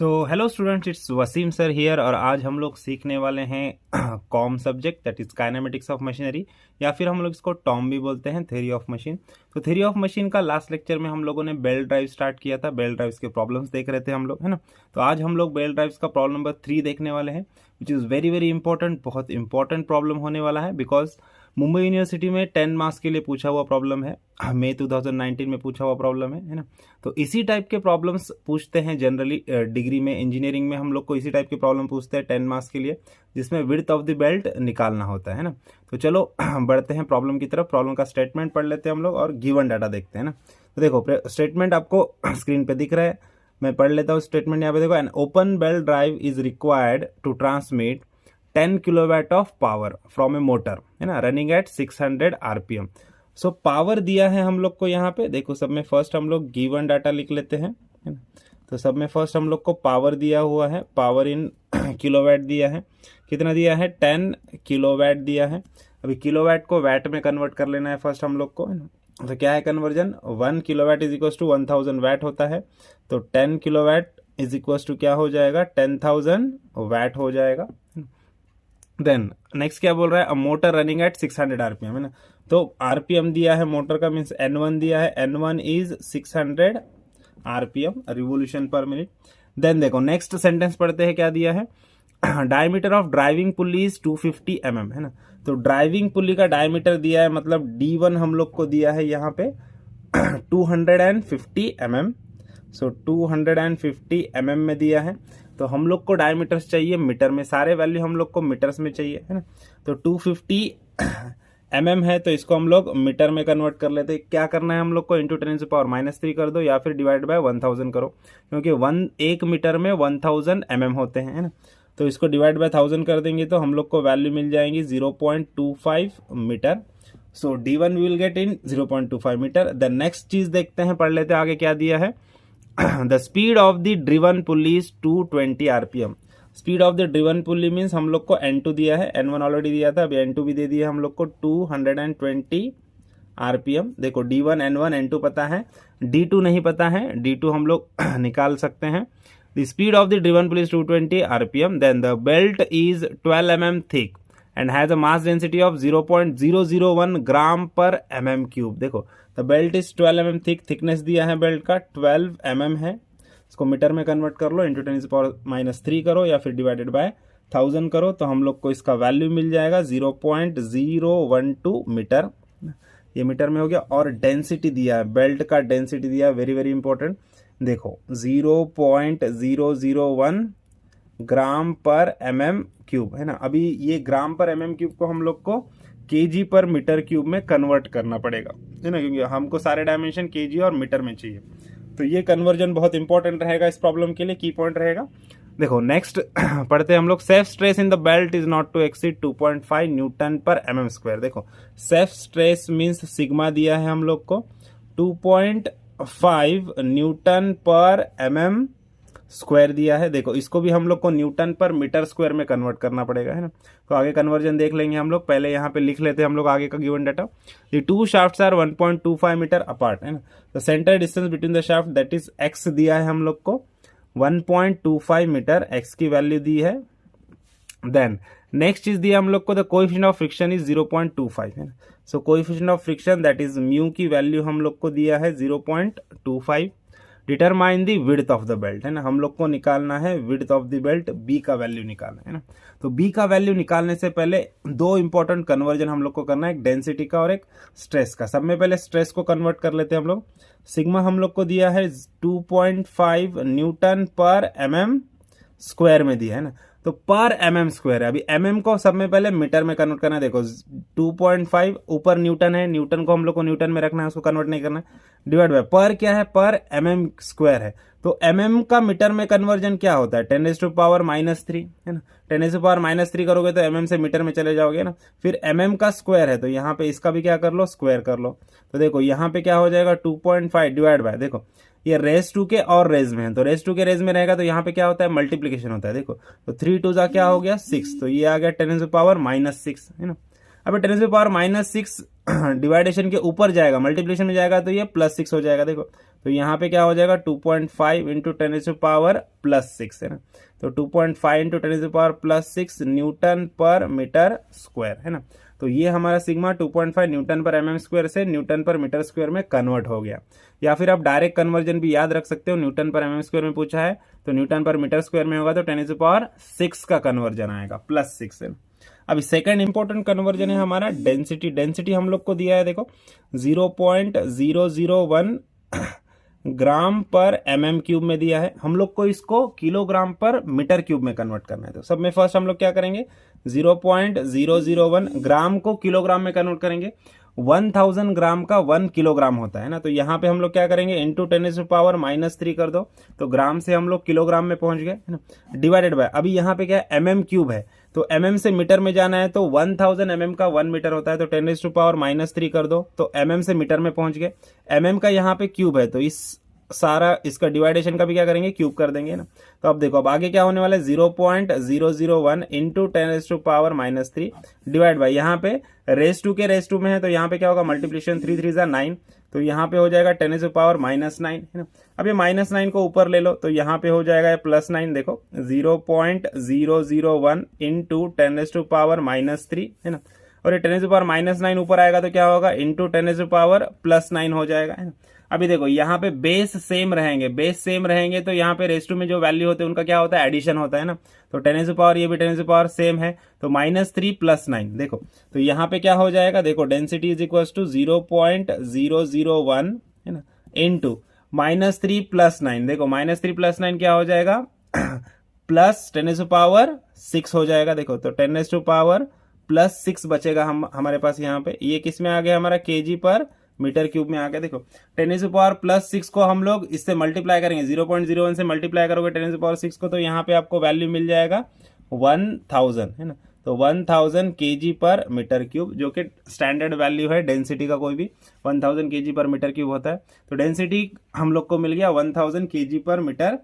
So hello students, it's Wasim sir here. और आज हम लोग सीखने वाले हैं KOM subject, that is kinematics of machinery, या फिर हम लोग इसको टॉम भी बोलते हैं, थ्योरी ऑफ मशीन। तो थ्योरी ऑफ मशीन का लास्ट लेक्चर में हम लोगों ने बेल्ट ड्राइव स्टार्ट किया था, बेल्ट ड्राइव्स के प्रॉब्लम्स देख रहे थे हम लोग, है ना। तो आज हम लोग बेल्ट ड्राइव्स का प्रॉब्लम नंबर 3 देखने वाले हैं, which is very very important. बहुत इंपॉर्टेंट प्रॉब्लम होने वाला है, बिकॉज मुंबई यूनिवर्सिटी में 10 मार्क्स के लिए पूछा हुआ प्रॉब्लम है, मई 2019 में पूछा हुआ प्रॉब्लम है ना। तो इसी टाइप के प्रॉब्लम्स पूछते हैं जनरली डिग्री में, इंजीनियरिंग में हम लोग को इसी टाइप के प्रॉब्लम पूछते हैं 10 मार्क्स के लिए, जिसमें विड्थ ऑफ द बेल्ट निकालना होता है ना। तो चलो बढ़ते हैं प्रॉब्लम की तरफ। प्रॉब्लम का स्टेटमेंट पढ़ लेते हैं हम लोग और गिवन डाटा देखते हैं ना। तो देखो स्टेटमेंट आपको स्क्रीन पे दिख रहा है, मैं पढ़ लेता हूँ स्टेटमेंट। यहाँ पे देखो, an open belt drive is required to transmit 10 kilowatt of power from a motor, है ना, running at 600 RPM. So power दिया है हम लोग को यहाँ पे, देखो सब में फर्स्ट हम लोग गिवन डाटा लिख लेते हैं, है ना। तो सब में फर्स्ट हम लोग को पावर दिया हुआ है, पावर इन किलोवाट दिया है। कितना दिया है? 10 किलोवाट दिया है। अभी किलोवाट को वैट में कन्वर्ट कर लेना है फर्स्ट हम लोग को, है ना। तो क्या है conversion? 1 kilowatt is equal to 1000 watt होता है। तो 10 किलोवाट इज इक्वल टू क्या हो जाएगा? 10,000 वैट हो जाएगा। देन नेक्स्ट क्या बोल रहा है? A motor running at 600 RPM, है ना। तो आरपीएम दिया है मोटर का, मीन्स N1 दिया है, N1 is 600 RPM, revolution per minute. Then देखो नेक्स्ट सेंटेंस पढ़ते हैं, क्या दिया है? Diameter of driving pulley is 250 mm, है ना। तो ड्राइविंग पुल्ली का डायमीटर दिया है, मतलब D1 हम लोग को दिया है यहाँ पे 250 mm। सो 250 mm में दिया है। तो हम लोग को डायमीटर्स चाहिए मीटर में, सारे वैल्यू हम लोग को मीटर्स में चाहिए, है ना। तो 250 mm है, तो इसको हम लोग मीटर में कन्वर्ट कर लेते हैं। क्या करना है हम लोग को? इंटू 10⁻³ कर दो, या फिर डिवाइड बाय 1000 करो, क्योंकि एक मीटर में 1000 mm होते हैं, है ना। तो इसको डिवाइड बाय 1000 कर देंगे तो हम लोग को वैल्यू मिल जाएंगी 0.25 metre. So D1 will get in 0.25 metre. The next चीज देखते हैं, पढ़ लेते हैं आगे क्या दिया है। The speed of the driven pulley is 220 RPM. Speed of the driven pulley means हम लोग को N2 दिया है, N1 ऑलरेडी दिया था, अभी N2 भी दे दिया हम लोग को 220 आरपीएम। देखो D1 N1 N2 पता है, D2 नहीं पता है, D2 हम लोग निकाल सकते हैं। The speed of the driven pulley is 220 RPM. Then the belt is 12 mm thick and has a mass density of 0.001 gram per mm³। देखो the belt is 12 mm thick, thickness दिया है बेल्ट का 12 mm है। इसको metre में convert कर लो, into 10⁻³ करो, या फिर डिवाइडेड बाय 1000 करो, तो हम लोग को इसका वैल्यू मिल जाएगा 0.012 मीटर। ये मीटर में हो गया। और डेंसिटी दिया है, बेल्ट का डेंसिटी दिया है, वेरी वेरी इंपॉर्टेंट। देखो 0.001 ग्राम पर mm³, है ना। अभी ये ग्राम पर mm³ को हम लोग को kg पर मीटर क्यूब में कन्वर्ट करना पड़ेगा, है ना, क्योंकि हमको सारे डायमेंशन kg और मीटर में चाहिए। तो ये कन्वर्जन बहुत इंपॉर्टेंट रहेगा इस प्रॉब्लम के लिए, की पॉइंट रहेगा। देखो नेक्स्ट पढ़ते हैं हम लोग। Safe stress in the belt is not to exceed 2.5 newton per mm²। देखो सेफ स्ट्रेस मीन्स सिग्मा दिया है हम लोग को 2.5 न्यूटन पर mm² दिया है। देखो इसको भी हम लोग को न्यूटन पर मीटर स्क्वायर में कन्वर्ट करना पड़ेगा, है ना। तो आगे कन्वर्जन देख लेंगे हम लोग, पहले यहाँ पे लिख लेते हैं हम लोग आगे का given data. The two shafts are 1.25 metre apart, है ना। The centre distance between the shaft that is x दिया है हम लोग को 1.25 मीटर, x की वैल्यू दी है। देन नेक्स्ट चीज दिया हम लोग को, the coefficient of friction is 0.25, है ना। So coefficient of friction that is mu की वैल्यू हम लोग को दिया है 0.25। Determine the width of the belt, है ना। हम लोग को निकालना है width of the belt, B का वैल्यू निकालना है ना। तो बी का वैल्यू निकालने से पहले दो इंपॉर्टेंट कन्वर्जन हम लोग को करना है, एक डेंसिटी का और एक स्ट्रेस का। सब में पहले स्ट्रेस को कन्वर्ट कर लेते हैं हम लोग। सिग्मा हम लोग को दिया है 2.5 न्यूटन पर mm² में दिया है ना। तो पर mm² है, अभी mm को सब में पहले मीटर में कन्वर्ट करना है। देखो 2.5 ऊपर न्यूटन है, न्यूटन को हम लोग को न्यूटन में रखना है, उसको कन्वर्ट नहीं करना है। डिवाइड बाय पर क्या है? पर mm² है। तो mm का मीटर में कन्वर्जन क्या होता है? 10⁻⁻3, है ना। 10⁻⁻3 करोगे तो mm से मीटर में चले जाओगे ना। फिर mm का स्क्वायर है, तो यहाँ पे इसका भी क्या कर लो? स्क्वायर कर लो। तो देखो यहाँ पे क्या हो जाएगा? 2.5 डिवाइड बाय, देखो ये रेज टू के और रेज में है, तो रेज टू के रेज में रहेगा, तो यहाँ पे क्या होता है? मल्टीप्लीकेशन होता है। देखो तो 3 2 क्या हो गया? 6, तो ये आ गया 10⁻⁻6, है ना। अब 10⁻⁻6 डिवाइडेशन के ऊपर जाएगा, मल्टीप्लिकेशन में जाएगा तो ये +6 हो जाएगा। देखो तो यहाँ पे क्या हो जाएगा 2.5 इंटू 10⁻+6 है ना, तो 2.5 इंटू 10⁻+6 न्यूटन पर मीटर स्क्वायर है ना। तो ये हमारा सिग्मा 2.5 न्यूटन पर mm स्क्वायर से न्यूटन पर मीटर स्क्वायर में कन्वर्ट हो गया। या फिर आप डायरेक्ट कन्वर्जन भी याद रख सकते हो, न्यूटन पर mm स्क्वायर में पूछा है तो न्यूटन पर मीटर स्क्वायर में होगा तो 10⁻6 का कन्वर्जन आएगा, +6 है। अभी सेकंड इंपॉर्टेंट कन्वर्जन है हमारा डेंसिटी। डेंसिटी हम लोग को दिया है, देखो 0.001 ग्राम पर mm क्यूब में दिया है, हम लोग को इसको किलोग्राम पर मीटर क्यूब में कन्वर्ट करना है। तो सब में फर्स्ट हम लोग क्या करेंगे, 0.001 ग्राम को किलोग्राम में कन्वर्ट करेंगे। 1000 ग्राम का 1 किलोग्राम होता है ना, तो यहाँ पे हम लोग क्या करेंगे, इंटू 10⁻³ कर दो, तो ग्राम से हम लोग किलोग्राम में पहुंच गए है ना, डिवाइडेड बाय, अभी यहाँ पे क्या है mm क्यूब है, तो mm से मीटर में जाना है तो 1000 mm का 1 मीटर होता है, तो 10⁻³ कर दो तो mm से मीटर में पहुंच गए। mm का यहाँ पे क्यूब है तो इस सारा इसका डिवाइडेशन का भी क्या करेंगे, क्यूब कर देंगे ना। तो अब देखो अब आगे क्या होने वाला है, 0.001 इंटू 10⁻³ डिवाइड बाई, यहाँ पे रेस टू के रेस टू में है तो यहाँ पे क्या होगा, मल्टीप्लिकेशन 3 3 9, तो यहाँ पे हो जाएगा 10⁻⁻9 है ना। अब ये -9 को ऊपर ले लो तो यहाँ पे हो जाएगा +9, देखो 0.001 इंटू 10⁻³ है ना, और ये 10⁻9 ऊपर आएगा तो क्या होगा, इंटू 10⁻+9 हो जाएगा है ना। अभी देखो यहाँ पे बेस सेम रहेंगे, बेस सेम रहेंगे तो यहाँ पे रेस टू में जो वैल्यू होते हैं उनका क्या होता है, एडिशन होता है ना। तो 10 ये भी 10 सेम है तो -3 + 9, देखो तो यहाँ पे क्या हो जाएगा, देखो डेंसिटी इज इक्वल टू 0.001 है ना इंटू -3 + 9, देखो -3 + 9 क्या हो जाएगा, प्लस 10⁻6 हो जाएगा। देखो तो 10⁻+6 बचेगा हमारे पास यहाँ पे, ये किस में आ गया हमारा, केजी पर मीटर क्यूब में आ गया। देखो 10⁻+6 को हम लोग इससे मल्टीप्लाई करेंगे, 0.01 से मल्टीप्लाई करोगे 10⁻6 को तो यहाँ पे आपको वैल्यू मिल जाएगा 1000 है ना, तो 1000 केजी पर मीटर क्यूब, जो कि स्टैंडर्ड वैल्यू है डेंसिटी का, कोई भी 1000 केजी पर मीटर क्यूब होता है। तो डेंसिटी हम लोग को मिल गया 1000 केजी पर मीटर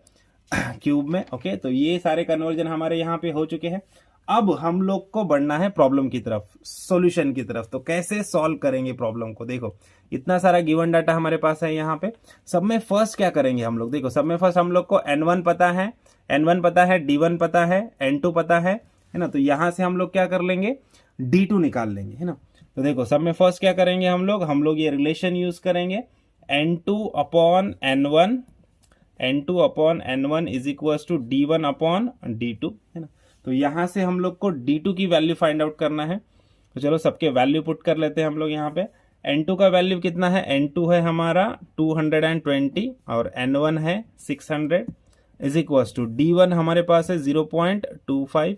क्यूब में। ओके, तो ये सारे कन्वर्जन हमारे यहाँ पे हो चुके हैं। अब हम लोग को बढ़ना है प्रॉब्लम की तरफ, सॉल्यूशन की तरफ। तो कैसे सॉल्व करेंगे प्रॉब्लम को, देखो इतना सारा गिवन डाटा हमारे पास है यहाँ पे। सब में फर्स्ट क्या करेंगे हम लोग, देखो सब में फर्स्ट हम लोग को n1 पता है, d1 पता है, n2 पता है ना। तो यहाँ से हम लोग क्या कर लेंगे, d2 निकाल लेंगे है ना। तो देखो सब में फर्स्ट क्या करेंगे हम लोग ये रिलेशन यूज करेंगे, n2/n1 is equal to d1/d2 है ना। तो यहाँ से हम लोग को d2 की वैल्यू फाइंड आउट करना है। तो चलो सबके वैल्यू पुट कर लेते हैं हम लोग यहाँ पे। n2 का वैल्यू कितना है, n2 है हमारा 220 और n1 है 600 इज इक्वल टू d1 हमारे पास है 0.25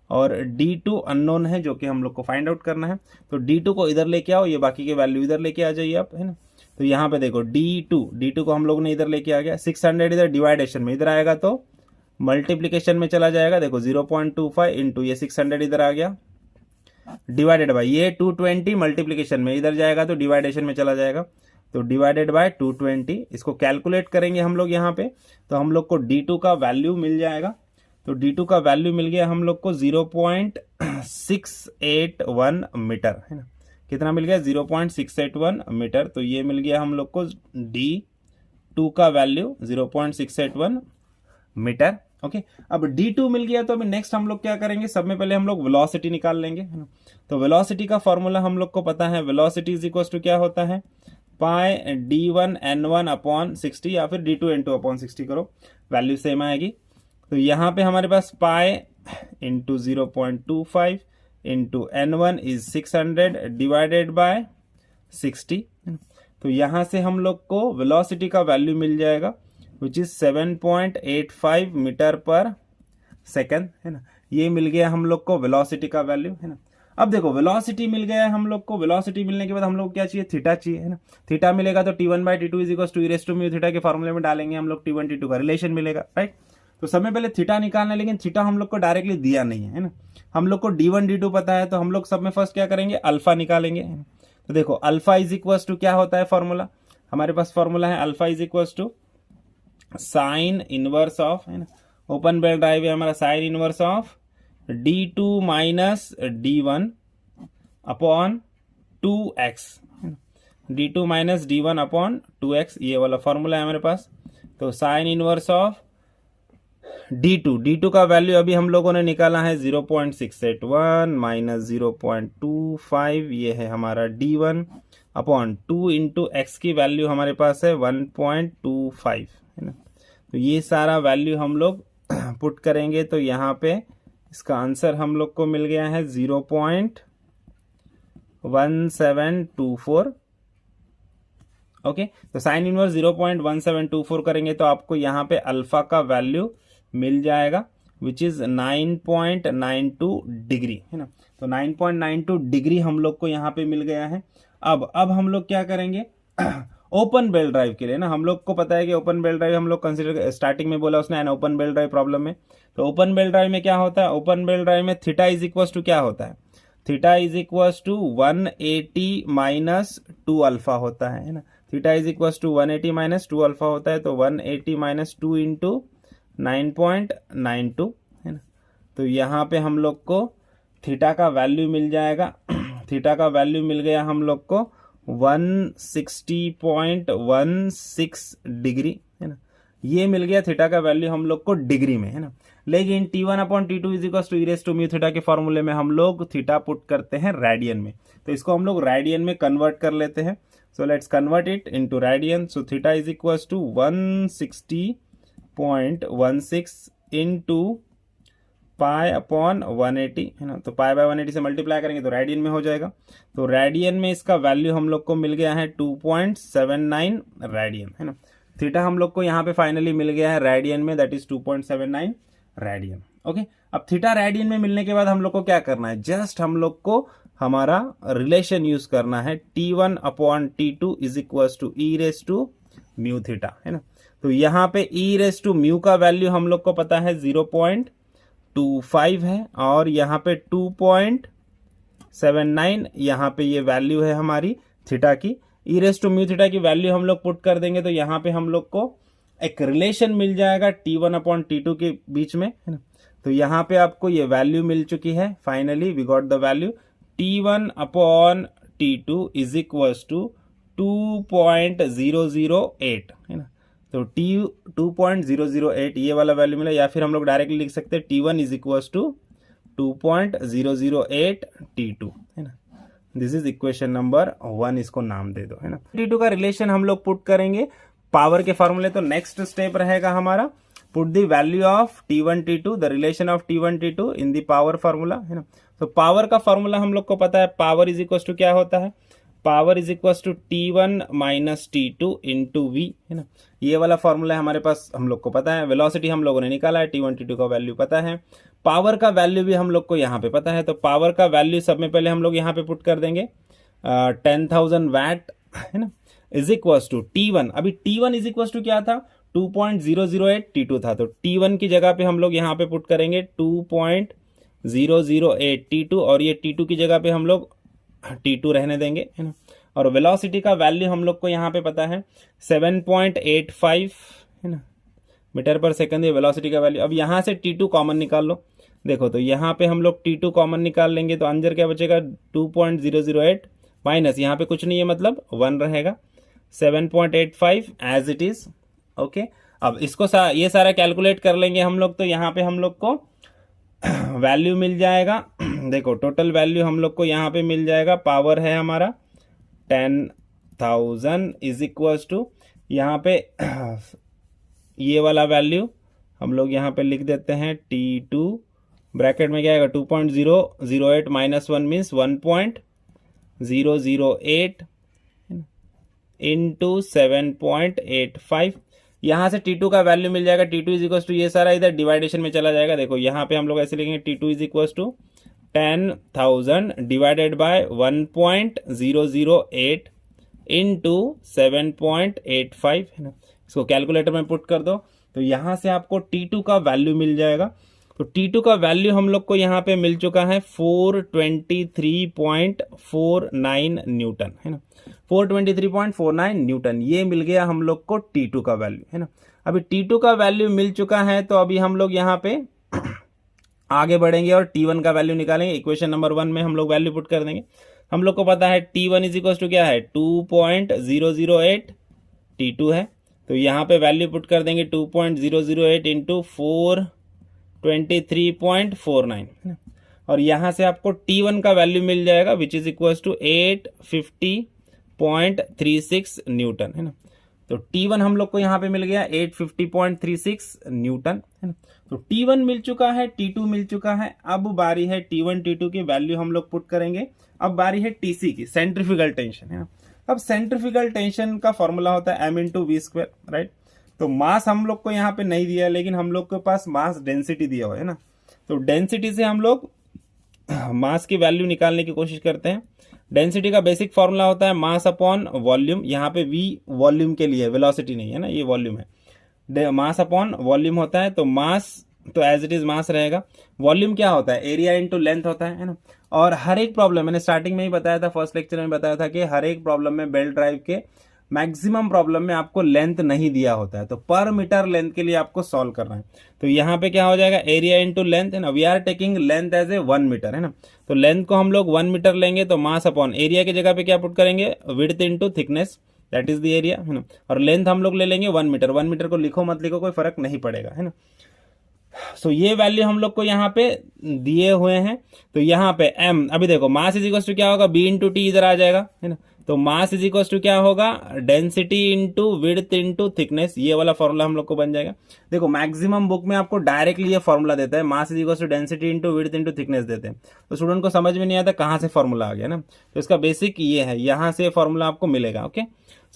और d2 अननोन है जो कि हम लोग को फाइंड आउट करना है। तो d2 को इधर लेके आओ, ये बाकी के वैल्यू इधर लेके आ जाइए आप है ना। तो यहाँ पे देखो d2 को हम लोग ने इधर लेके आ गया, 600 इधर डिवाइडेशन में इधर आएगा तो मल्टीप्लिकेशन में चला जाएगा। देखो 0.25 इंटू ये 600 इधर आ गया, डिवाइडेड बाय ये 220 मल्टीप्लिकेशन में इधर जाएगा तो डिवाइडेशन में चला जाएगा, तो डिवाइडेड बाय 220। इसको कैलकुलेट करेंगे हम लोग यहाँ पे, तो हम लोग को d2 का वैल्यू मिल जाएगा। तो d2 का वैल्यू मिल गया हम लोग को 0.681 मीटर है ना। कितना मिल गया, 0.681 मीटर। तो ये मिल गया हम लोग को d2 का वैल्यू 0.681 मीटर। ओके, अब d2 मिल गया तो अभी नेक्स्ट हम लोग क्या करेंगे, सब में पहले हम लोग वेलोसिटी निकाल लेंगे है ना। तो वेलोसिटी का फॉर्मूला हम लोग को पता है, वेलोसिटी इज इक्वल टू क्या होता है, पाई d1n1/60 या फिर d2n2/60 करो, वैल्यू सेम आएगी। तो यहाँ पे हमारे पास pi into 0.25 into n1 is 600 divided by 60। तो यहाँ से हम लोग को वेलोसिटी का वैल्यू मिल जाएगा विच इज 7.85 मीटर पर सेकेंड है ना। ये मिल गया हम लोग को वेलोसिटी का वैल्यू है ना। अब देखो वेलोसिटी मिल गया है हम लोग को, वेलोसिटी मिलने के बाद हम लोग क्या चाहिए, थीटा चाहिए है ना। थीटा मिलेगा तो t1/t2 is equal to e⁻μ theta के फॉर्मूले में डालेंगे हम लोग, t1 t2 का रिलेशन मिलेगा, राइट। तो सब में पहले थीटा निकालना है, लेकिन थीटा हम लोग को डायरेक्टली दिया नहीं है ना। हम लोग को d1 d2 पता है, तो हम लोग सब में फर्स्ट क्या करेंगे, अल्फा निकालेंगे है ना। तो देखो अल्फा इज इक्वल टू क्या होता है फॉर्मूला, हमारे पास फॉर्मूला है alpha is equal to sine inverse of है ना, ओपन ब्रैकेट ड्राइव है हमारा, sine inverse of d2 minus d1 upon 2x, d2 minus d1 upon 2x, ये वाला फॉर्मूला है हमारे पास। तो साइन इनवर्स ऑफ d2 का वैल्यू अभी हम लोगों ने निकाला है 0.681 माइनस 0.25, ये है हमारा d1 अपॉन 2 इंटू एक्स की वैल्यू हमारे पास है 1.25, है ना। तो ये सारा वैल्यू हम लोग पुट करेंगे तो यहाँ पे इसका आंसर हम लोग को मिल गया है 0.1724। ओके, तो साइन इनवर्स 0.1724 करेंगे तो आपको यहाँ पे अल्फा का वैल्यू मिल जाएगा विच इज 9.92 डिग्री, है ना। तो 9.92 डिग्री हम लोग को यहाँ पे मिल गया है। अब हम लोग क्या करेंगे ओपन बेल ड्राइव के लिए ना, हम लोग को पता है कि ओपन बेल ड्राइव हम लोग कंसीडर, स्टार्टिंग में बोला उसने an open belt drive problem में। तो ओपन बेल ड्राइव में क्या होता है, ओपन बेल ड्राइव में थीटा इज इक्वल टू क्या होता है, theta is equal to 180 minus 2 alpha होता है ना। Theta is equal to 180 minus 2 alpha होता है, तो 180 माइनस 2 इंटू 9.92, है ना। तो यहाँ पे हम लोग को थीटा का वैल्यू मिल जाएगा थीटा का वैल्यू मिल गया हम लोग को 160.16 डिग्री, है ना। ये मिल गया थीटा का वैल्यू हम लोग को डिग्री में, है ना। लेकिन T1 upon T2 is equal to E raise to mu theta के फॉर्मूले में हम लोग थीटा पुट करते हैं रेडियन में, तो इसको हम लोग रेडियन में कन्वर्ट कर लेते हैं। So let's convert it into radian. So theta is equal to 160.16 into pi upon 180, है ना। तो पाई बाय 180 से मल्टीप्लाई करेंगे तो रेडियन में हो जाएगा। तो रेडियन में इसका वैल्यू हम लोग को मिल गया है 2.79 रेडियन, है ना। थीटा हम लोग को यहाँ पे फाइनली मिल गया है रेडियन में, दैट इज 2.79 रेडियन। ओके, अब थीटा रेडियन में मिलने के बाद हम लोग को क्या करना है, जस्ट हम लोग को हमारा रिलेशन यूज करना है T1 upon T2 is equal to E raise to mu theta, है ना। तो यहाँ पे ई रेज़ टू म्यू का वैल्यू हम लोग को पता है 0.25 है, और यहाँ पे 2.79 यहाँ पे ये वैल्यू है हमारी थीटा की। E raise to mu theta की वैल्यू हम लोग पुट कर देंगे तो यहाँ पे हम लोग को एक रिलेशन मिल जाएगा T1 अपॉन T2 के बीच में, है ना। तो यहाँ पे आपको ये वैल्यू मिल चुकी है, finally we got the value T1 upon T2 is equal to 2.008, है ना। तो 2.008 ये वाला वैल्यू मिला, या फिर हम लोग डायरेक्टली लिख सकते हैं T1 is equal to 2.008 T2, है ना। दिस इज इक्वेशन नंबर 1, इसको नाम दे दो, है ना। T2 का रिलेशन हम लोग पुट करेंगे पावर के फॉर्मूले। तो नेक्स्ट स्टेप रहेगा हमारा put the value of T1 T2, the relation of T1 T2 in the power formula, है ना। तो पावर का फॉर्मूला हम लोग को पता है, पावर इज इक्वल टू क्या होता है, power is equal to T1 minus T2 into V, है ना। ये वाला फॉर्मूला हमारे पास हम लोग को पता है। वेलोसिटी हम लोगों ने निकाला है, T1 T2 का वैल्यू पता है, पावर का वैल्यू भी हम लोग को यहाँ पे पता है। तो पावर का वैल्यू सब में पहले हम लोग यहाँ पे पुट कर देंगे 10,000 वैट, है ना, इज इक्वल टू T1। अभी T1 इज इक्वल टू क्या था, 2.008 T2 था, तो T1 की जगह पे हम लोग यहाँ पे पुट करेंगे 2.008 T2, और ये T2 की जगह पे हम लोग T2 रहने देंगे, है ना। और वेलोसिटी का वैल्यू हम लोग को यहाँ पे पता है 7.85, है ना, मीटर पर सेकंड, ये वेलोसिटी का वैल्यू। अब यहाँ से T2 कॉमन निकाल लो, देखो तो यहाँ पे हम लोग T2 कॉमन निकाल लेंगे तो अंदर क्या बचेगा 2.008 माइनस, यहाँ पे कुछ नहीं है मतलब 1 रहेगा, 7.85 एज इट इज। ओके, अब इसको ये सारा कैलकुलेट कर लेंगे हम लोग, तो यहाँ पे हम लोग को वैल्यू मिल जाएगा देखो टोटल वैल्यू हम लोग को यहाँ पे मिल जाएगा, पावर है हमारा 10,000 इज इक्वल टू यहाँ पे ये वाला वैल्यू हम लोग यहाँ पे लिख देते हैं T2 ब्रैकेट में क्या आएगा 2.008 माइनस 1 मीन्स 1.008 इंटू 7.85। यहाँ से T2 का वैल्यू मिल जाएगा, T2 इज इक्वल टू ये सारा इधर डिवाइडेशन में चला जाएगा। देखो यहाँ पे हम लोग ऐसे लिखेंगे T2 is equal to 10,000 divided by 1.008 into 7.85, है ना। इसको कैलकुलेटर में पुट कर दो तो यहाँ से आपको T2 का वैल्यू मिल जाएगा। तो T2 का वैल्यू हम लोग को यहाँ पे मिल चुका है 423.49 न्यूटन, है ना, 423.49 न्यूटन, ये मिल गया हम लोग को T2 का वैल्यू, है ना। अभी T2 का वैल्यू मिल चुका है तो अभी हम लोग यहाँ पे आगे बढ़ेंगे और T1 का वैल्यू निकालेंगे। इक्वेशन नंबर 1 में हम लोग वैल्यू पुट कर देंगे। हम लोग को पता है T1 इज इक्वल टू क्या है 2.008 T2 है, तो यहाँ पे वैल्यू पुट कर देंगे 2.008 इंटू 423.49 है ना, और यहाँ से आपको T1 का वैल्यू मिल जाएगा which is equal to 850.36 newton है ना। तो T1 हम लोग को यहाँ पे मिल गया 850.36 न्यूटन है ना। तो T1 मिल चुका है, T2 मिल चुका है, अब बारी है T1 T2 की वैल्यू हम लोग पुट करेंगे। अब बारी है TC की, सेंट्रीफ्यूगल टेंशन है ना। अब सेंट्रीफ्यूगल टेंशन का फॉर्मूला होता है m into V square, right. तो मास हम लोग को यहाँ पे नहीं दिया है, लेकिन हम लोग के पास मास डेंसिटी दिया हुआ है ना। तो डेंसिटी से हम लोग मास की वैल्यू निकालने की कोशिश करते हैं। डेंसिटी का बेसिक फॉर्मूला होता है मास अपॉन वॉल्यूम, यहाँ पे v वॉल्यूम के लिए, वेलोसिटी नहीं है ना, ये वॉल्यूम है। मास अपॉन वॉल्यूम होता है, तो मास तो एज इट इज मास रहेगा। वॉल्यूम क्या होता है, एरिया इनटू लेंथ होता है ना। और हर एक प्रॉब्लम, मैंने स्टार्टिंग में ही बताया था, फर्स्ट लेक्चर में बताया था कि हर एक प्रॉब्लम में बेल्ट ड्राइव के मैक्सिमम प्रॉब्लम में आपको लेंथ नहीं दिया होता है, तो पर मीटर लेंथ के लिए आपको सॉल्व करना है। तो यहाँ पे क्या हो जाएगा, एरिया इनटू लेंथ है ना, we are taking length as a 1 metre है ना। तो लेंथ को हम लोग 1 मीटर लेंगे, तो मास अपॉन एरिया की जगह पे क्या पुट करेंगे, width into thickness, that is the area है ना। और लेंथ हम लोग ले लेंगे 1 मीटर। 1 मीटर को लिखो मत लिखो कोई फर्क नहीं पड़ेगा है ना। सो ये वैल्यू हम लोग को यहाँ पे दिए हुए हैं। तो यहाँ पे m, अभी देखो मास इज इक्वल टू क्या होगा, b इंटू टी इधर आ जाएगा है ना। तो मास इज इक्वल टू क्या होगा, density into width into thickness, ये वाला फॉर्मूला हम लोग को बन जाएगा। देखो मैक्सिमम बुक में आपको डायरेक्टली ये फॉर्मूला देता है, mass is equal to density into width into thickness देते हैं। तो स्टूडेंट को समझ में नहीं आता कहाँ से फॉर्मूला आ गया ना। तो इसका बेसिक ये है, यहाँ से फॉर्मूला आपको मिलेगा। ओके,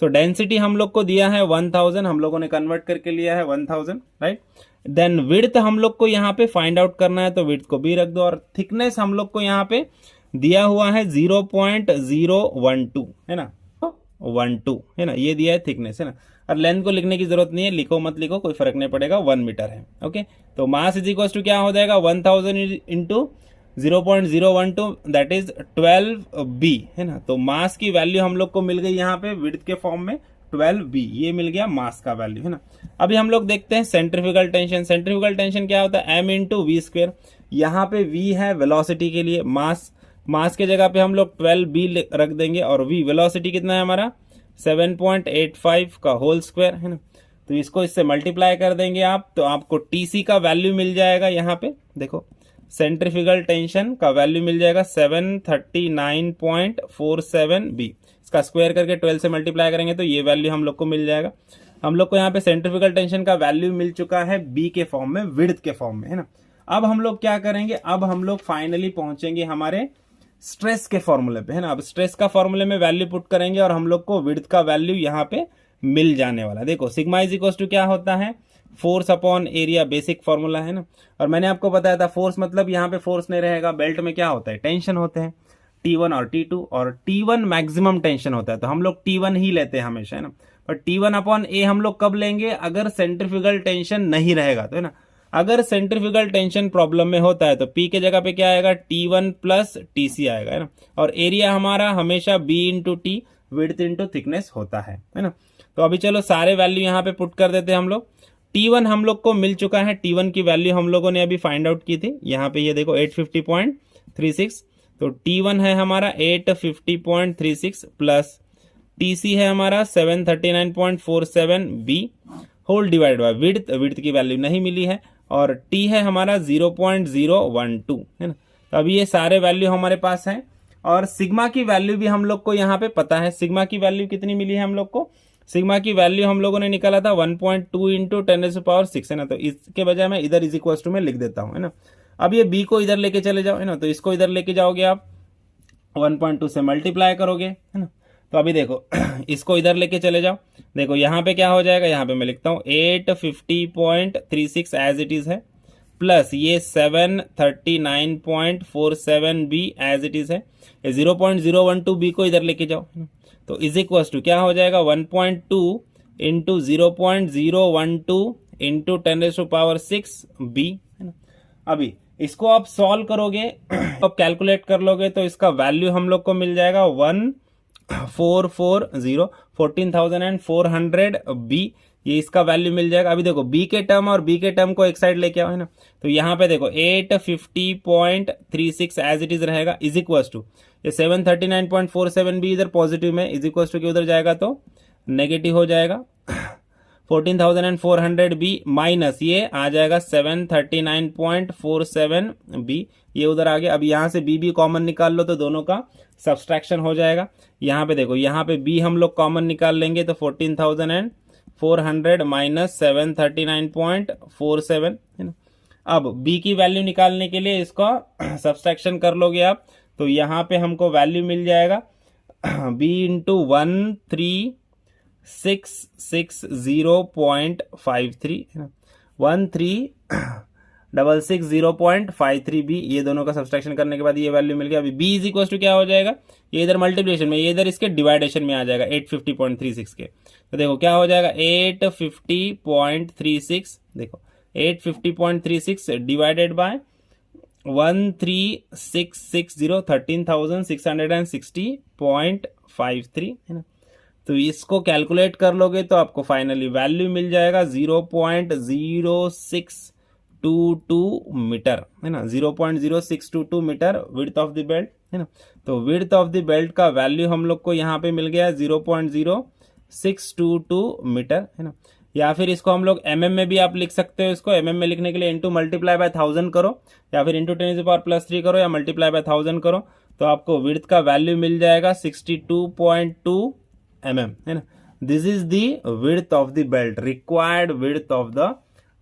सो डेंसिटी हम लोग को दिया है 1000, हम लोगों ने कन्वर्ट करके लिया है 1000, राइट। देन विड्थ हम लोग को यहाँ पे फाइंड आउट करना है, तो विड्थ को भी रख दो। और थिकनेस हम लोग को यहाँ पे दिया हुआ है 0.012 है ना, 12 है ना, ये दिया है थिकनेस है ना। और लेंथ को लिखने की जरूरत नहीं है, लिखो मत लिखो कोई फर्क नहीं पड़ेगा, 1 मीटर है। ओके, तो मास इज इक्वल टू क्या हो जाएगा, 1000 इंटू 0.012 दैट इज 12b है ना। तो मास की वैल्यू हम लोग को मिल गई यहाँ पे विड्थ के फॉर्म में 12b, ये मिल गया मास का वैल्यू है ना। अभी हम लोग देखते हैं सेंट्रीफ्यूगल टेंशन। सेंट्रीफ्यूगल टेंशन क्या होता है, m इंटू वी स्क्वायर। यहाँ पे v है वेलोसिटी के लिए, मास के जगह पे हम लोग 12b रख देंगे, और v वेलोसिटी कितना है हमारा 7.85 का होल स्क्वायर है ना। तो इसको इससे मल्टीप्लाई कर देंगे आप, तो आपको TC का वैल्यू मिल जाएगा। यहाँ पे देखो सेंट्रीफ्यूगल टेंशन का वैल्यू मिल जाएगा 739.47b, इसका स्क्वायर करके 12 से मल्टीप्लाई करेंगे तो ये वैल्यू हम लोग को मिल जाएगा। हम लोग को यहाँ पे सेंट्रीफ्यूगल टेंशन का वैल्यू मिल चुका है b के फॉर्म में, विड्थ के फॉर्म में है ना। अब हम लोग क्या करेंगे, अब हम लोग फाइनली पहुंचेंगे हमारे स्ट्रेस के फॉर्मूले पे है ना। अब स्ट्रेस का फॉर्मूले में वैल्यू पुट करेंगे और हम लोग को विड्थ का वैल्यू यहाँ पे मिल जाने वाला। देखो सिग्मा इज इक्वल टू क्या होता है, force upon area, basic formula है ना। और मैंने आपको बताया था फोर्स मतलब यहाँ पे फोर्स नहीं रहेगा, बेल्ट में क्या होता है, टेंशन होते हैं T1 और T2, और T1 मैक्सिमम टेंशन होता है, तो हम लोग T1 ही लेते हैं हमेशा है ना। पर T1 अपॉन ए हम लोग कब लेंगे, अगर सेंट्रीफ्यूगल टेंशन नहीं रहेगा तो है ना। अगर सेंट्रीफ्यूगल टेंशन प्रॉब्लम में होता है तो P के जगह पे क्या आएगा, T1 प्लस TC आएगा है ना। और एरिया हमारा हमेशा B into T, width into thickness होता है ना। तो अभी चलो सारे वैल्यू यहाँ पे पुट कर देते हैं हम लोग। T1 हम लोग को मिल चुका है, T1 की वैल्यू हम लोगों ने अभी फाइंड आउट की थी, यहाँ पे ये देखो 850.36। तो T1 है हमारा 850.36 प्लस TC है हमारा 739.47b whole divide by width की वैल्यू नहीं मिली है, और T है हमारा 0.012 है ना। तो अभी ये सारे वैल्यू हमारे पास हैं, और सिग्मा की वैल्यू भी हम लोग को यहाँ पे पता है। सिग्मा की वैल्यू कितनी मिली है हम लोग को, सिग्मा की वैल्यू हम लोगों ने निकाला था 1.2 इंटू 10⁶ है ना। तो इसके बजाय मैं इधर इज इक्वल टू में लिख देता हूँ है ना। अब ये b को इधर लेके चले जाओ है ना, तो इसको इधर लेके जाओगे आप, 1.2 से मल्टीप्लाई करोगे है ना। तो अभी देखो इसको इधर लेके चले जाओ, देखो यहाँ पे क्या हो जाएगा, यहाँ पे मैं लिखता हूँ 850.36 एज इट इज है, प्लस ये 739.47b एज इट इज है, 0.012b को इधर लेके जाओ, तो इज इक्वल टू क्या हो जाएगा 1.2 इंटू 0.012 इंटू 10⁶b है ना। अभी इसको आप सॉल्व करोगे, आप कैलकुलेट कर लोगे, तो इसका वैल्यू हम लोग को मिल जाएगा 1440 14,400 b, ये इसका वैल्यू मिल जाएगा। अभी देखो बी के टर्म और बी के टर्म को एक साइड लेके आओ, है ना। तो यहाँ पे देखो 850.36 एज इट इज रहेगा, इज इक्वल टू ये 739.47 भी इधर पॉजिटिव में, इज इक्वल टू के उधर जाएगा तो नेगेटिव हो जाएगा। 14,400 बी माइनस ये आ जाएगा 739.47 बी, ये उधर आ गया। अब यहाँ से बी कॉमन निकाल लो तो दोनों का सब्सट्रैक्शन हो जाएगा। यहाँ पे देखो, यहाँ पे बी हम लोग कॉमन निकाल लेंगे तो 14,400 माइनस 739.47, है ना। अब बी की वैल्यू निकालने के लिए इसका सब्सट्रैक्शन कर लोगे आप, तो यहाँ पे हमको वैल्यू मिल जाएगा बी इंटू 13,660.53, है ना, 13,660.53 बी, ये दोनों का सब्सट्रैक्शन करने के बाद ये वैल्यू मिल गया। अभी बी इज इक्वल टू क्या हो जाएगा, ये इधर मल्टीप्लिकेशन में, ये इधर इसके डिवाइडेशन में आ जाएगा 850.36 के। तो देखो क्या हो जाएगा 850.36, देखो 850.36 डिवाइडेड बाय 13,660 13,660.53, है ना। तो इसको कैलकुलेट कर लोगे तो आपको फाइनली वैल्यू मिल जाएगा 0.0622 मीटर, है ना, 0.0622 metre width of the belt, है ना। तो विड्थ ऑफ द बेल्ट का वैल्यू हम लोग को यहाँ पे मिल गया 0.0622 मीटर, है ना। या फिर इसको हम लोग mm में भी आप लिख सकते हो। इसको mm में लिखने के लिए इंटू मल्टीप्लाई बाय 1000 करो, या फिर इंटू 10⁻+3 करो, या मल्टीप्लाई बाय 1000 करो, तो आपको विड्थ का वैल्यू मिल जाएगा 62.2 mm, है ना। This is the width of the belt, required width of the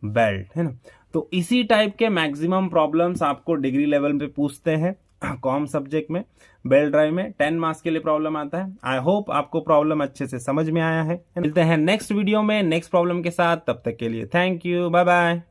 belt, है ना। तो इसी टाइप के मैक्सिमम प्रॉब्लम्स आपको डिग्री लेवल पे पूछते हैं कॉम सब्जेक्ट में, बेल्ट ड्राइव में 10 मार्क्स के लिए प्रॉब्लम आता है। आई होप आपको प्रॉब्लम अच्छे से समझ में आया है। मिलते हैं नेक्स्ट वीडियो में नेक्स्ट प्रॉब्लम के साथ, तब तक के लिए थैंक यू, बाय बाय।